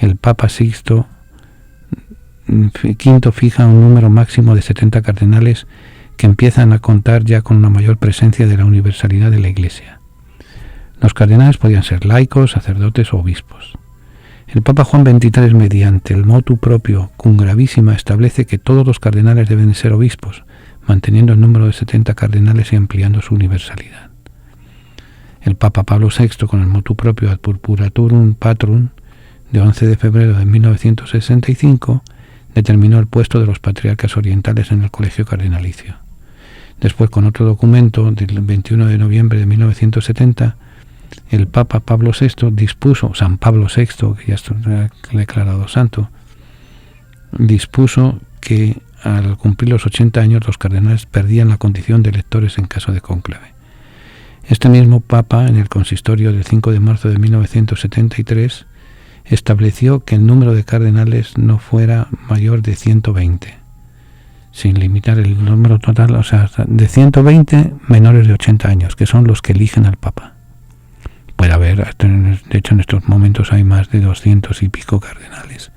el Papa Sixto V fija un número máximo de 70 cardenales que empiezan a contar ya con una mayor presencia de la universalidad de la Iglesia. Los cardenales podían ser laicos, sacerdotes o obispos. El Papa Juan XXIII, mediante el motu proprio cum gravissima, establece que todos los cardenales deben ser obispos, manteniendo el número de 70 cardenales y ampliando su universalidad. El Papa Pablo VI, con el motu proprio ad purpuraturum patrum, de 11 de febrero de 1965, determinó el puesto de los patriarcas orientales en el colegio cardenalicio. Después, con otro documento del 21 de noviembre de 1970, el Papa Pablo VI dispuso, San Pablo VI, que ya está declarado santo, dispuso que al cumplir los 80 años los cardenales perdían la condición de electores en caso de cónclave. Este mismo Papa, en el consistorio del 5 de marzo de 1973, estableció que el número de cardenales no fuera mayor de 120, sin limitar el número total, o sea, de 120 menores de 80 años, que son los que eligen al Papa. Puede haber, de hecho en estos momentos hay más de 200 y pico cardenales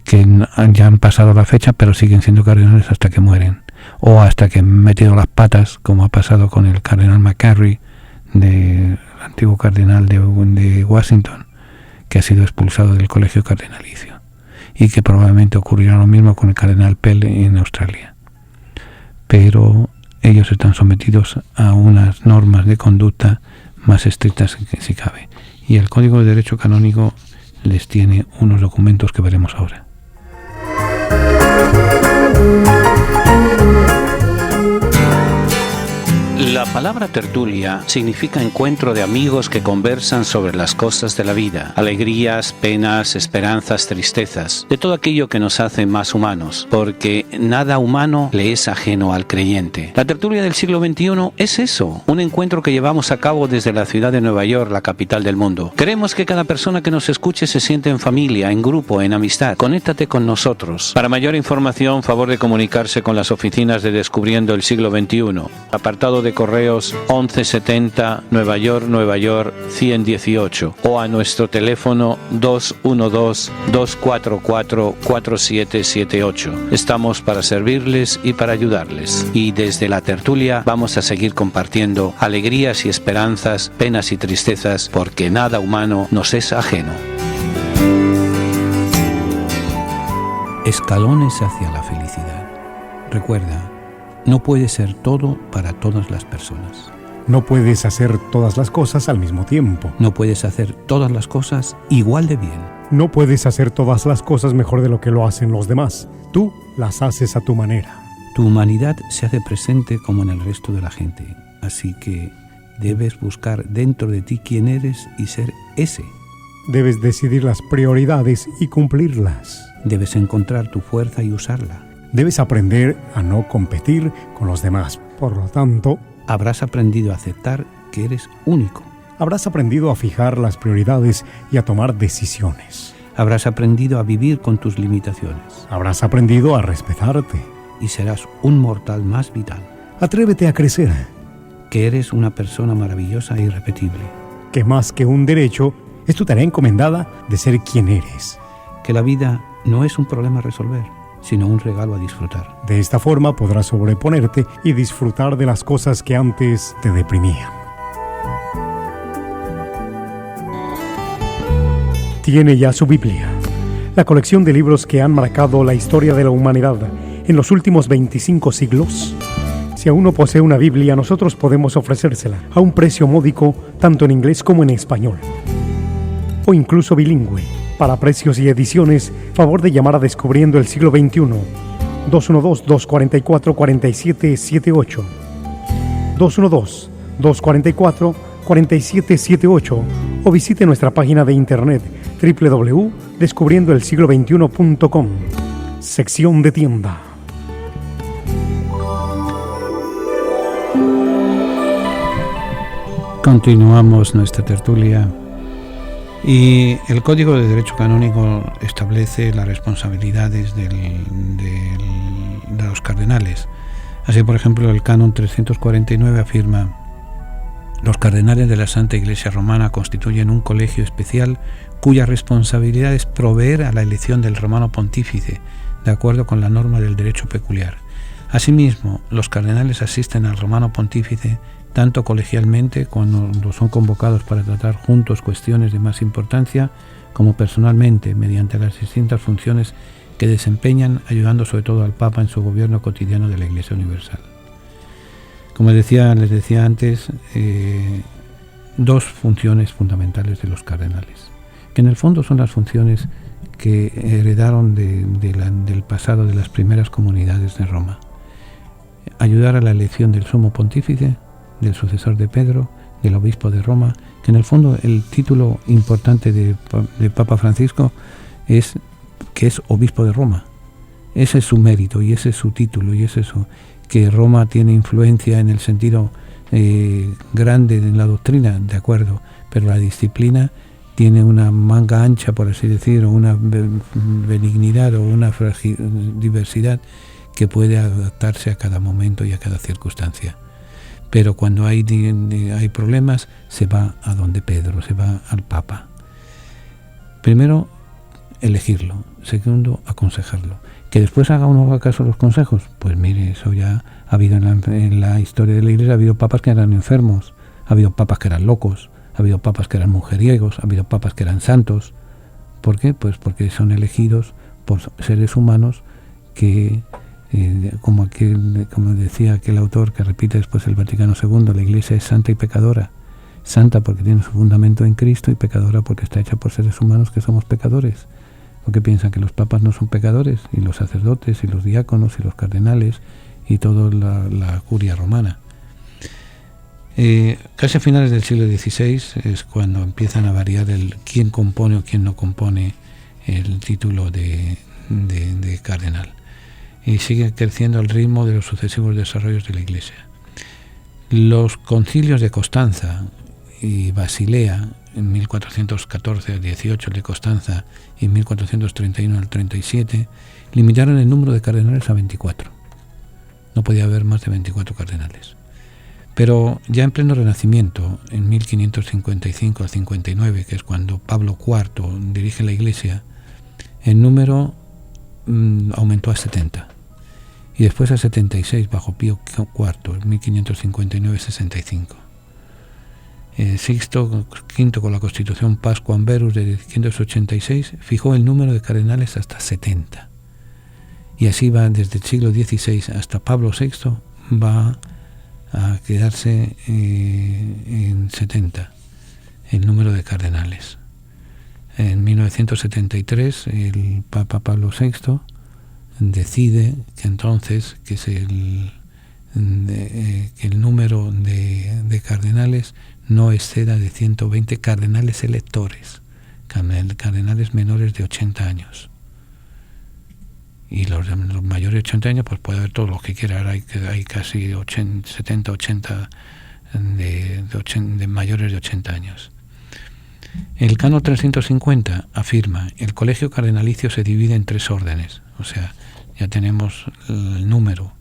que ya han pasado la fecha, pero siguen siendo cardenales hasta que mueren, o hasta que han metido las patas, como ha pasado con el cardenal McCarry, el antiguo cardenal de Washington, que ha sido expulsado del colegio cardenalicio, y que probablemente ocurrirá lo mismo con el cardenal Pell en Australia. Pero ellos están sometidos a unas normas de conducta más estrictas que si cabe, y el Código de Derecho Canónico les tiene unos documentos que veremos ahora. La palabra palabra tertulia significa encuentro de amigos que conversan sobre las cosas de la vida, alegrías, penas, esperanzas, tristezas, de todo aquello que nos hace más humanos, porque nada humano le es ajeno al creyente. La tertulia del siglo XXI es eso, un encuentro que llevamos a cabo desde la ciudad de Nueva York, la capital del mundo. Queremos que cada persona que nos escuche se siente en familia, en grupo, en amistad. Conéctate con nosotros. Para mayor información, favor de comunicarse con las oficinas de Descubriendo el siglo XXI. Apartado de correos 1170 Nueva York 118 o a nuestro teléfono 212-244-4778. Estamos para servirles y para ayudarles. Y desde la tertulia vamos a seguir compartiendo alegrías y esperanzas, penas y tristezas, porque nada humano nos es ajeno. Escalones hacia la felicidad. Recuerda, no puedes ser todo para todas las personas. No puedes hacer todas las cosas al mismo tiempo. No puedes hacer todas las cosas igual de bien. No puedes hacer todas las cosas mejor de lo que lo hacen los demás. Tú las haces a tu manera. Tu humanidad se hace presente como en el resto de la gente. Así que debes buscar dentro de ti quién eres y ser ese. Debes decidir las prioridades y cumplirlas. Debes encontrar tu fuerza y usarla. Debes aprender a no competir con los demás. Por lo tanto, habrás aprendido a aceptar que eres único. Habrás aprendido a fijar las prioridades y a tomar decisiones. Habrás aprendido a vivir con tus limitaciones. Habrás aprendido a respetarte. Y serás un mortal más vital. Atrévete a crecer. Que eres una persona maravillosa e irrepetible. Que más que un derecho, es tu tarea encomendada de ser quien eres. Que la vida no es un problema a resolver, sino un regalo a disfrutar. De esta forma podrás sobreponerte y disfrutar de las cosas que antes te deprimían. Tiene ya su Biblia, la colección de libros que han marcado la historia de la humanidad en los últimos 25 siglos. Si aún no posee una Biblia, nosotros podemos ofrecérsela a un precio módico, tanto en inglés como en español, o incluso bilingüe. Para precios y ediciones, favor de llamar a Descubriendo el siglo XXI, 212-244-4778, 212-244-4778, o visite nuestra página de internet www.descubriendoelsiglo21.com, sección de tienda. Continuamos nuestra tertulia. Y el Código de Derecho Canónico establece las responsabilidades de los cardenales. Así, por ejemplo, el Canon 349 afirma: los cardenales de la Santa Iglesia Romana constituyen un colegio especial cuya responsabilidad es proveer a la elección del romano pontífice, de acuerdo con la norma del derecho peculiar. Asimismo, los cardenales asisten al romano pontífice tanto colegialmente, cuando son convocados para tratar juntos cuestiones de más importancia, como personalmente, mediante las distintas funciones que desempeñan, ayudando sobre todo al Papa en su gobierno cotidiano de la Iglesia Universal. Como les decía antes, dos funciones fundamentales de los cardenales, que en el fondo son las funciones que heredaron del pasado de las primeras comunidades de Roma: ayudar a la elección del sumo pontífice, del sucesor de Pedro, del obispo de Roma, que en el fondo el título importante de Papa Francisco es que es obispo de Roma. Ese es su mérito y ese es su título y es eso, que Roma tiene influencia en el sentido grande en la doctrina, de acuerdo, pero la disciplina tiene una manga ancha, por así decir, o una benignidad o una diversidad que puede adaptarse a cada momento y a cada circunstancia. Pero cuando hay problemas, se va a donde Pedro, se va al Papa. Primero, elegirlo. Segundo, aconsejarlo. Que después haga uno acaso los consejos. Pues mire, eso ya ha habido en la historia de la Iglesia, ha habido papas que eran enfermos, ha habido papas que eran locos, ha habido papas que eran mujeriegos, ha habido papas que eran santos. ¿Por qué? Pues porque son elegidos por seres humanos que... como decía aquel autor que repite después el Vaticano II, la Iglesia es santa y pecadora. Santa porque tiene su fundamento en Cristo y pecadora porque está hecha por seres humanos que somos pecadores. Porque piensan que los papas no son pecadores, y los sacerdotes y los diáconos y los cardenales y toda la curia romana. Casi a finales del siglo XVI es cuando empiezan a variar el quién compone o quién no compone el título de cardenal, y sigue creciendo al ritmo de los sucesivos desarrollos de la Iglesia. Los concilios de Constanza y Basilea en 1414 al 18, el de Constanza, y en 1431 al 37, limitaron el número de cardenales a 24. No podía haber más de 24 cardenales. Pero ya en pleno Renacimiento, en 1555 al 59, que es cuando Pablo IV dirige la Iglesia, el número aumentó a 70. Y después a 76 bajo Pío IV, en 1559-65. Sixto V, con la Constitución Pascuam Verus de 1586, fijó el número de cardenales hasta 70. Y así va desde el siglo XVI hasta Pablo VI, va a quedarse en 70 el número de cardenales. En 1973 el Papa Pablo VI decide que entonces que el número de cardenales no exceda de 120 cardenales electores, cardenales menores de 80 años. Y los mayores de 80 años, pues puede haber todos los que quiera. Ahora hay casi 70, 80 de mayores de 80 años. El Cano 350 afirma: el colegio cardenalicio se divide en 3 órdenes. O sea, ya tenemos el número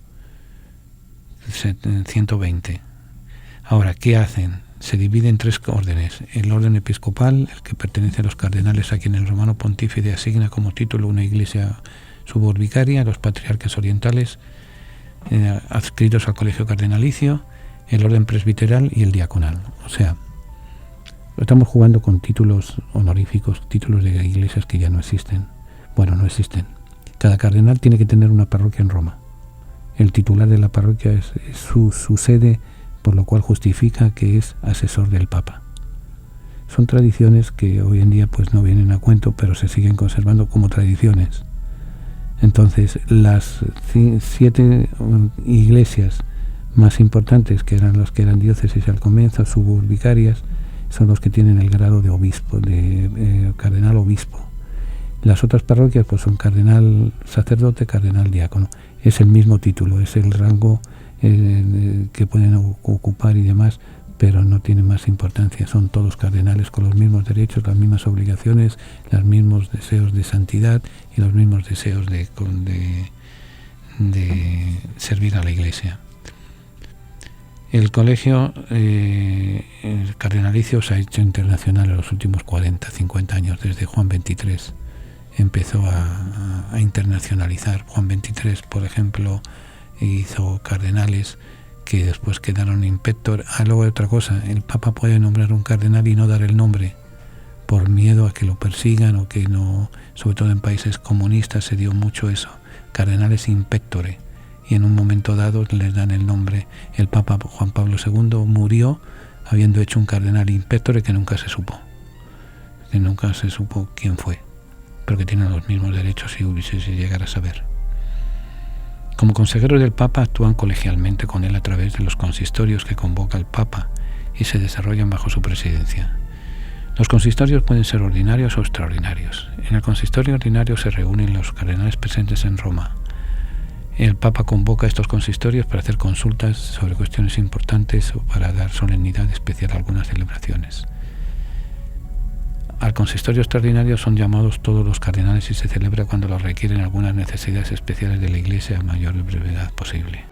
120. Ahora, ¿qué hacen? Se divide en 3 órdenes. El orden episcopal, el que pertenece a los cardenales a quien el romano pontífice asigna como título una iglesia suburbicaria, los patriarcas orientales adscritos al colegio cardenalicio, el orden presbiteral y el diaconal. O sea, estamos jugando con títulos honoríficos, títulos de iglesias que ya no existen. Bueno, no existen. Cada cardenal tiene que tener una parroquia en Roma. El titular de la parroquia es su sede, por lo cual justifica que es asesor del Papa. Son tradiciones que hoy en día pues no vienen a cuento, pero se siguen conservando como tradiciones. Entonces, las 7 iglesias más importantes, que eran las que eran diócesis al comienzo, suburbicarias, son los que tienen el grado de obispo, de cardenal obispo. Las otras parroquias pues son cardenal sacerdote, cardenal diácono. Es el mismo título, es el rango que pueden ocupar y demás, pero no tiene más importancia. Son todos cardenales con los mismos derechos, las mismas obligaciones, los mismos deseos de santidad y los mismos deseos de servir a la Iglesia. El colegio cardenalicio se ha hecho internacional en los últimos 40, 50 años. Desde Juan XXIII empezó a internacionalizar. Juan XXIII, por ejemplo, hizo cardenales que después quedaron impector. Luego hay otra cosa: el Papa puede nombrar un cardenal y no dar el nombre por miedo a que lo persigan o que no. Sobre todo en países comunistas se dio mucho eso, cardenales impectore, y en un momento dado les dan el nombre. El Papa Juan Pablo II murió habiendo hecho un cardenal impectore que nunca se supo quién fue, pero que tienen los mismos derechos si se llegara a saber. Como consejeros del Papa actúan colegialmente con él a través de los consistorios que convoca el Papa y se desarrollan bajo su presidencia. Los consistorios pueden ser ordinarios o extraordinarios. En el consistorio ordinario se reúnen los cardenales presentes en Roma. El Papa convoca estos consistorios para hacer consultas sobre cuestiones importantes o para dar solemnidad especial a algunas celebraciones. Al consistorio extraordinario son llamados todos los cardenales y se celebra cuando lo requieren algunas necesidades especiales de la Iglesia a mayor brevedad posible.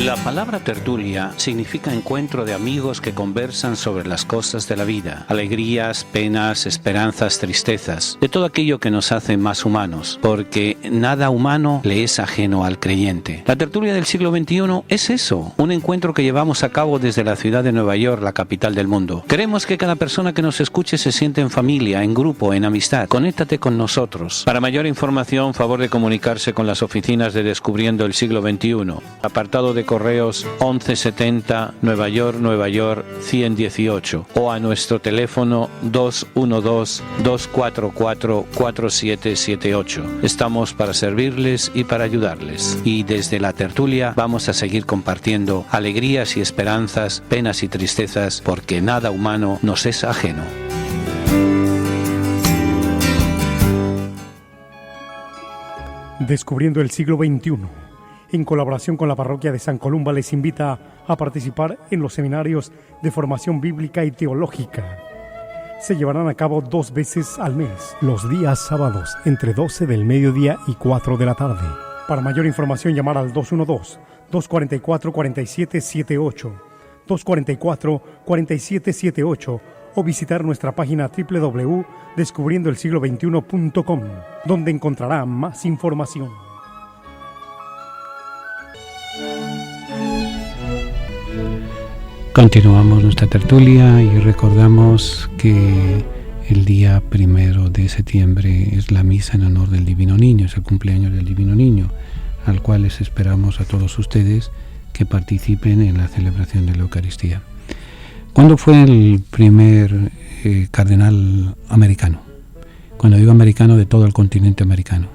La palabra tertulia significa encuentro de amigos que conversan sobre las cosas de la vida, alegrías, penas, esperanzas, tristezas, de todo aquello que nos hace más humanos, porque nada humano le es ajeno al creyente. La tertulia del siglo XXI es eso, un encuentro que llevamos a cabo desde la ciudad de Nueva York, la capital del mundo. Queremos que cada persona que nos escuche se sienta en familia, en grupo, en amistad. Conéctate con nosotros. Para mayor información, favor de comunicarse con las oficinas de Descubriendo el Siglo XXI, apartado de correos 1170 Nueva York, 118, o a nuestro teléfono 212-244-4778. Estamos para servirles y para ayudarles. Y desde la tertulia vamos a seguir compartiendo alegrías y esperanzas, penas y tristezas, porque nada humano nos es ajeno. Descubriendo el siglo XXI, en colaboración con la parroquia de San Columba, les invita a participar en los seminarios de formación bíblica y teológica. Se llevarán a cabo 2 veces al mes, los días sábados, entre 12 del mediodía y 4 de la tarde. Para mayor información, llamar al 212-244-4778, 244-4778, o visitar nuestra página www.descubriendoelsiglo21.com, donde encontrará más información. Continuamos nuestra tertulia y recordamos que el día 1 de septiembre es la misa en honor del Divino Niño, es el cumpleaños del Divino Niño, al cual les esperamos a todos ustedes que participen en la celebración de la Eucaristía. ¿Cuándo fue el primer cardenal americano? Cuando digo americano, de todo el continente americano.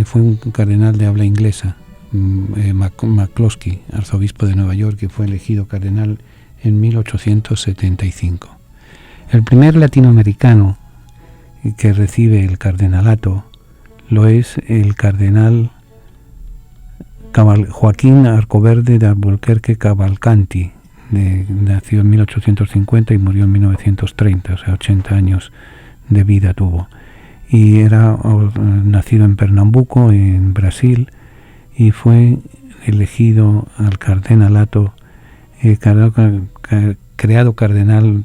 Fue un cardenal de habla inglesa, McCloskey, arzobispo de Nueva York, que fue elegido cardenal en 1875. El primer latinoamericano que recibe el cardenalato lo es el cardenal Joaquín Arcoverde de Albuquerque Cavalcanti. Nació en 1850 y murió en 1930, o sea, 80 años de vida tuvo. Y era nacido en Pernambuco, en Brasil, y fue elegido al cardenalato, creado cardenal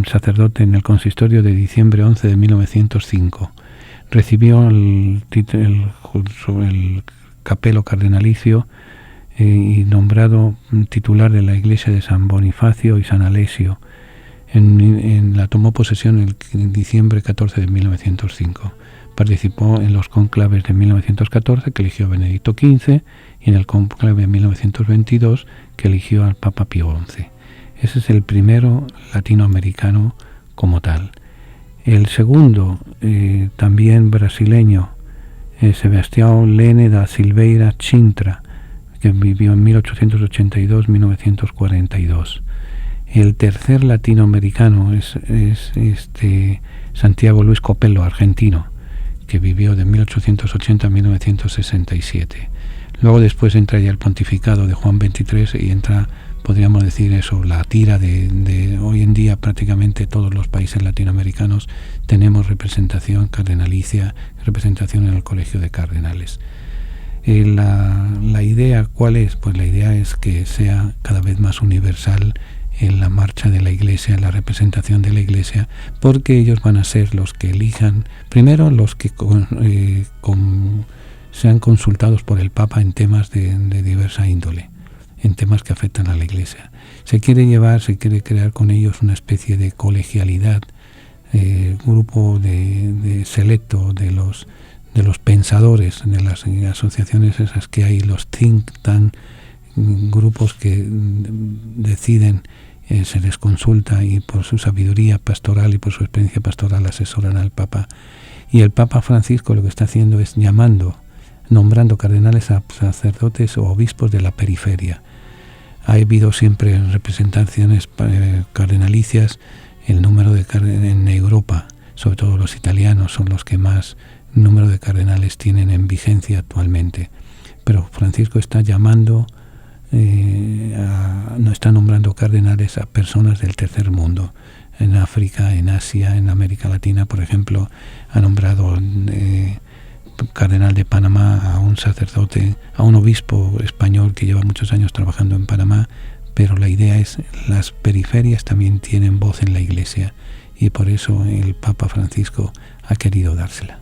sacerdote en el consistorio de diciembre 11 de 1905. Recibió el capelo cardenalicio y nombrado titular de la iglesia de San Bonifacio y San Alessio. La tomó posesión en diciembre 14 de 1905. Participó en los conclaves de 1914, que eligió a Benedicto XV, y en el conclave de 1922, que eligió al Papa Pío XI. Ese es el primero latinoamericano como tal. El segundo, también brasileño, Sebastião Lene da Silveira Cintra, que vivió en 1882-1942. El tercer latinoamericano es Santiago Luis Copello, argentino, que vivió de 1880 a 1967. Luego después entra ya el pontificado de Juan XXIII y entra, podríamos decir eso, la tira de hoy en día prácticamente todos los países latinoamericanos tenemos representación cardenalicia, representación en el Colegio de Cardenales. La idea, ¿cuál es? Pues la idea es que sea cada vez más universal en la marcha de la Iglesia, en la representación de la Iglesia, porque ellos van a ser los que elijan, primero los que sean consultados por el Papa en temas de diversa índole, en temas que afectan a la Iglesia. Se quiere crear con ellos una especie de colegialidad, grupo de selecto de los pensadores, de las asociaciones esas que hay, los think tank, grupos que deciden, se les consulta y por su sabiduría pastoral y por su experiencia pastoral asesoran al Papa. Y el Papa Francisco lo que está haciendo es nombrando cardenales a sacerdotes o obispos de la periferia. Ha habido siempre representaciones cardenalicias, el número en Europa, sobre todo los italianos, son los que más número de cardenales tienen en vigencia actualmente. Pero Francisco está llamando, no está nombrando cardenales a personas del tercer mundo. En África, en Asia, en América Latina, por ejemplo, ha nombrado cardenal de Panamá a un sacerdote, a un obispo español que lleva muchos años trabajando en Panamá, pero la idea es las periferias también tienen voz en la Iglesia y por eso el Papa Francisco ha querido dársela.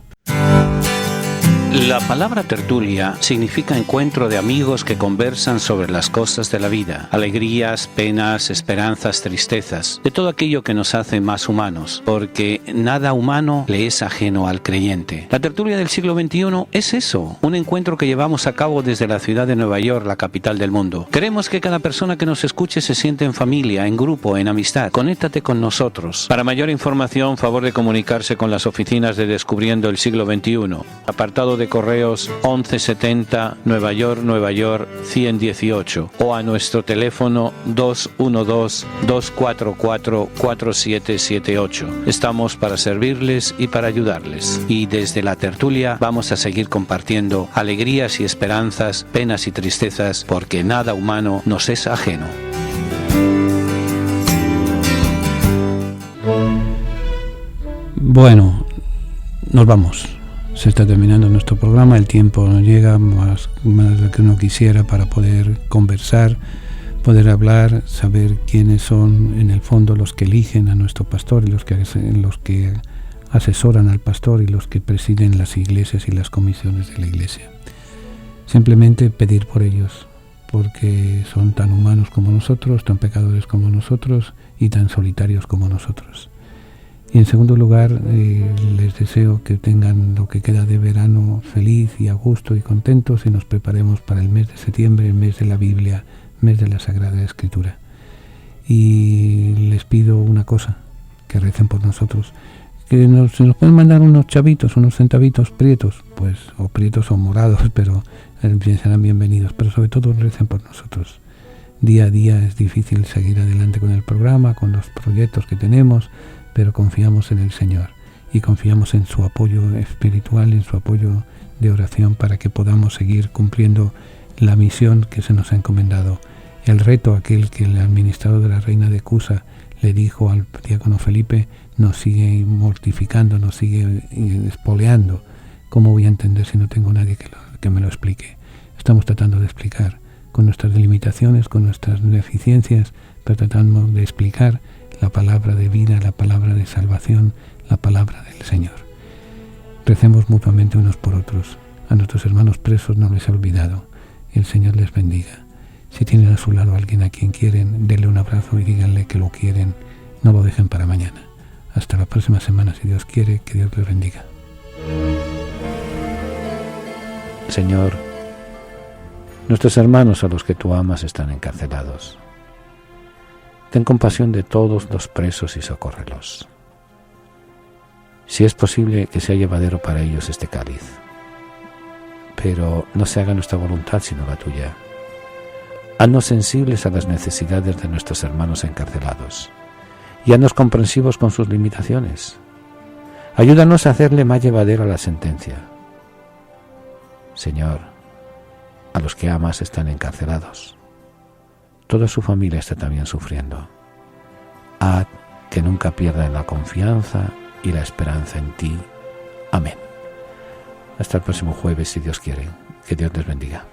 La palabra tertulia significa encuentro de amigos que conversan sobre las cosas de la vida, alegrías, penas, esperanzas, tristezas, de todo aquello que nos hace más humanos, porque nada humano le es ajeno al creyente. La tertulia del siglo XXI es eso, un encuentro que llevamos a cabo desde la ciudad de Nueva York, la capital del mundo. Queremos que cada persona que nos escuche se siente en familia, en grupo, en amistad. Conéctate con nosotros. Para mayor información, favor de comunicarse con las oficinas de Descubriendo el Siglo XXI. Apartado de correos 1170 Nueva York 118 o a nuestro teléfono 212-244-4778. Estamos para servirles y para ayudarles. Y desde la tertulia vamos a seguir compartiendo alegrías y esperanzas, penas y tristezas, porque nada humano nos es ajeno. Bueno, nos vamos. Se está terminando nuestro programa, el tiempo no llega más de lo que uno quisiera para poder conversar, poder hablar, saber quiénes son en el fondo los que eligen a nuestro pastor y los que asesoran al pastor y los que presiden las iglesias y las comisiones de la iglesia. Simplemente pedir por ellos, porque son tan humanos como nosotros, tan pecadores como nosotros y tan solitarios como nosotros. Y en segundo lugar, les deseo que tengan lo que queda de verano feliz y a gusto y contentos y nos preparemos para el mes de septiembre, el mes de la Biblia, mes de la Sagrada Escritura. Y les pido una cosa, que recen por nosotros. Que se nos pueden mandar unos chavitos, unos centavitos prietos, pues, o prietos o morados, pero serán bienvenidos. Pero sobre todo recen por nosotros. Día a día es difícil seguir adelante con el programa, con los proyectos que tenemos, pero confiamos en el Señor y confiamos en su apoyo espiritual, en su apoyo de oración para que podamos seguir cumpliendo la misión que se nos ha encomendado. El reto aquel que el administrador de la reina de Cusa le dijo al diácono Felipe nos sigue mortificando, nos sigue espoleando. ¿Cómo voy a entender si no tengo nadie que me lo explique? Estamos tratando de explicar con nuestras limitaciones, con nuestras deficiencias, pero tratamos de explicar la palabra de vida, la palabra de salvación, la palabra del Señor. Recemos mutuamente unos por otros. A nuestros hermanos presos no les he olvidado. El Señor les bendiga. Si tienen a su lado a alguien a quien quieren, denle un abrazo y díganle que lo quieren. No lo dejen para mañana. Hasta la próxima semana, si Dios quiere, que Dios les bendiga. Señor, nuestros hermanos a los que tú amas están encarcelados. Ten compasión de todos los presos y socórrelos. Si es posible, que sea llevadero para ellos este cáliz. Pero no se haga nuestra voluntad sino la tuya. Haznos sensibles a las necesidades de nuestros hermanos encarcelados y haznos comprensivos con sus limitaciones. Ayúdanos a hacerle más llevadera la sentencia. Señor, a los que amas están encarcelados. Toda su familia está también sufriendo. Haz que nunca pierdan la confianza y la esperanza en ti. Amén. Hasta el próximo jueves, si Dios quiere. Que Dios les bendiga.